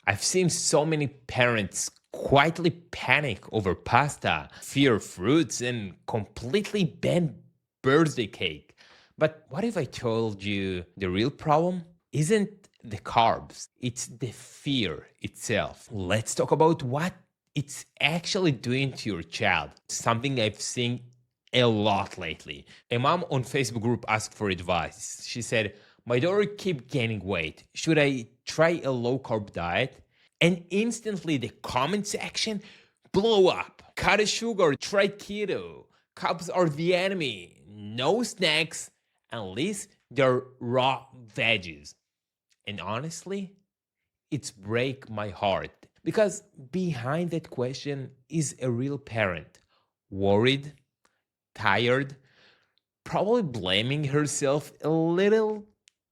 I've seen so many parents quietly panic over pasta, fear fruits, and completely ban birthday cake. But what if I told you the real problem isn't the carbs, it's the fear itself? Let's talk about what it's actually doing to your child. Something I've seen a lot lately. A mom on Facebook group asked for advice. She said, "My daughter keep gaining weight. Should I try a low carb diet?" And instantly the comment section blow up. Cut the sugar, try keto. Carbs are the enemy. No snacks unless they're raw veggies. And honestly, it's break my heart because behind that question is a real parent, worried, tired, probably blaming herself a little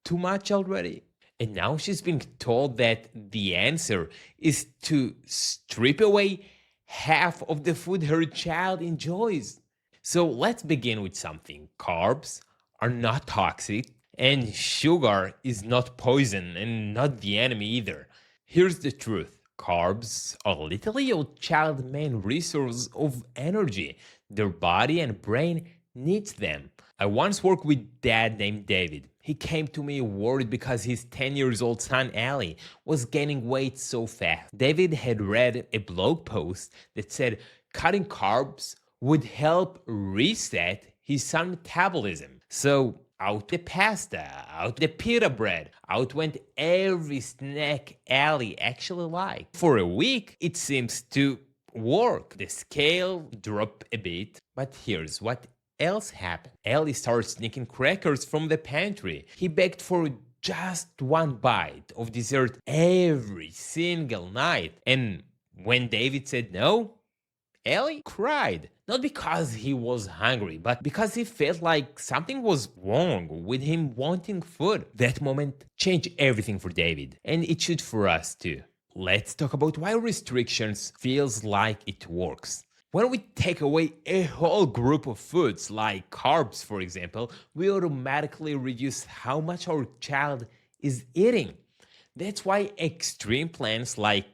too much already. And now she's being told that the answer is to strip away half of the food her child enjoys. So let's begin with something. Carbs are not toxic, and sugar is not poison and not the enemy either. Here's the truth. Carbs are literally your child's main resource of energy. Their body and brain needs them. I once worked with dad named David. He came to me worried because his 10 years old son Ali was gaining weight so fast. David had read a blog post that said cutting carbs would help reset his son's metabolism. So out the pasta, out the pita bread, out went every snack Ali actually liked. For a week, it seems to work. The scale dropped a bit, but here's what else happened. Ali started sneaking crackers from the pantry. He begged for just one bite of dessert every single night. And when David said no, Ali cried. Not because he was hungry, but because he felt like something was wrong with him wanting food. That moment changed everything for David, and it should for us too. Let's talk about why restrictions feels like it works. When we take away a whole group of foods, like carbs for example, we automatically reduce how much our child is eating. That's why extreme plans like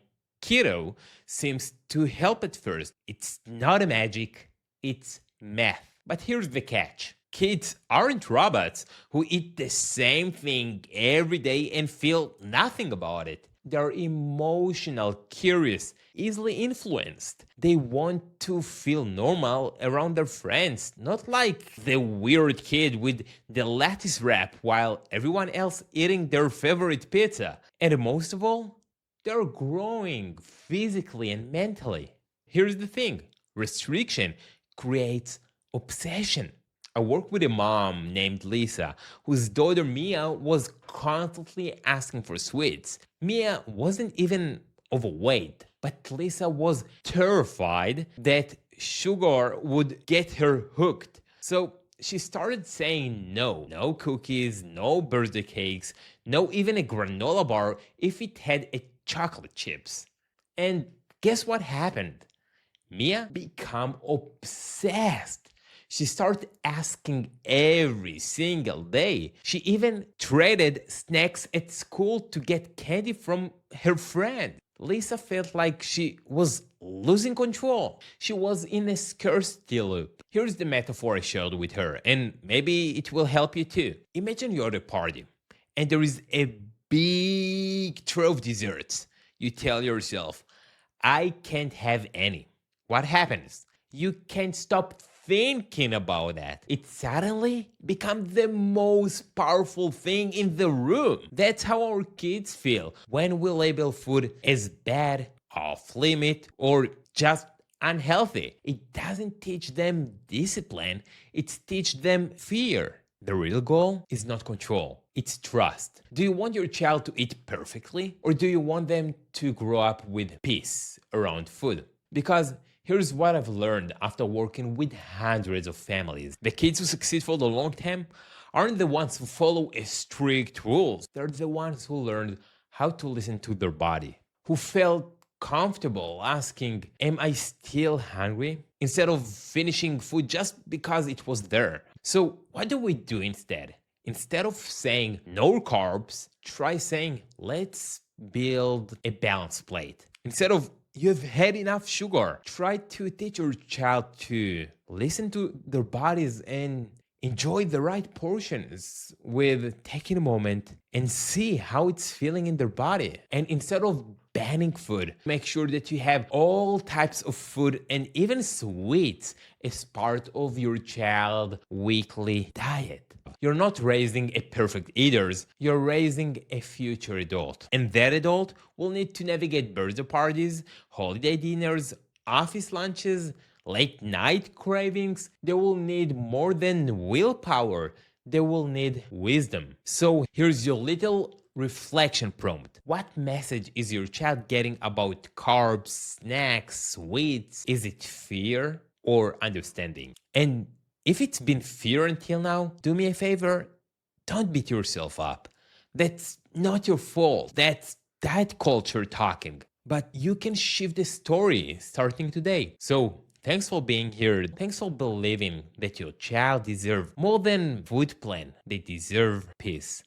keto seems to help at first. It's not a magic, it's math. But here's the catch. Kids aren't robots who eat the same thing every day and feel nothing about it. They're emotional, curious, easily influenced. They want to feel normal around their friends, not like the weird kid with the lettuce wrap while everyone else eating their favorite pizza. And most of all, they're growing physically and mentally. Here's the thing. Restriction creates obsession. I work with a mom named Lisa, whose daughter Mia was constantly asking for sweets. Mia wasn't even overweight, but Lisa was terrified that sugar would get her hooked. So she started saying no. No cookies, no birthday cakes, no even a granola bar if it had a chocolate chips. And guess what happened? Mia became obsessed. She started asking every single day. She even traded snacks at school to get candy from her friend. Lisa felt like she was losing control. She was in a scarcity loop. Here's the metaphor I shared with her, and maybe it will help you too. Imagine you're at a party, and there is a big tray of desserts. You tell yourself, I can't have any. What happens? You can't stop thinking about that. It suddenly becomes the most powerful thing in the room. That's how our kids feel when we label food as bad, off limit, or just unhealthy. It doesn't teach them discipline, it teaches them fear. The real goal is not control, it's trust. Do you want your child to eat perfectly, or do you want them to grow up with peace around food? Because here's what I've learned after working with hundreds of families. The kids who succeed for the long term aren't the ones who follow strict rules. They're the ones who learned how to listen to their body, who felt comfortable asking, am I still hungry? Instead of finishing food just because it was there. So what do we do instead? Instead of saying no carbs, try saying let's build a balanced plate. Instead of you've had enough sugar, try to teach your child to listen to their bodies and enjoy the right portions with taking a moment and see how it's feeling in their body. And instead of banning food, make sure that you have all types of food and even sweets as part of your child weekly diet. You're not raising a perfect eaters, you're raising a future adult. And that adult will need to navigate birthday parties, holiday dinners, office lunches, late night cravings. They will need more than willpower, they will need wisdom. So here's your little reflection prompt. What message is your child getting about carbs, snacks, sweets? Is it fear or understanding? And if it's been fear until now, do me a favor, don't beat yourself up. That's not your fault. That's diet culture talking. But you can shift the story starting today. So, thanks for being here. Thanks for believing that your child deserves more than food plan. They deserve peace.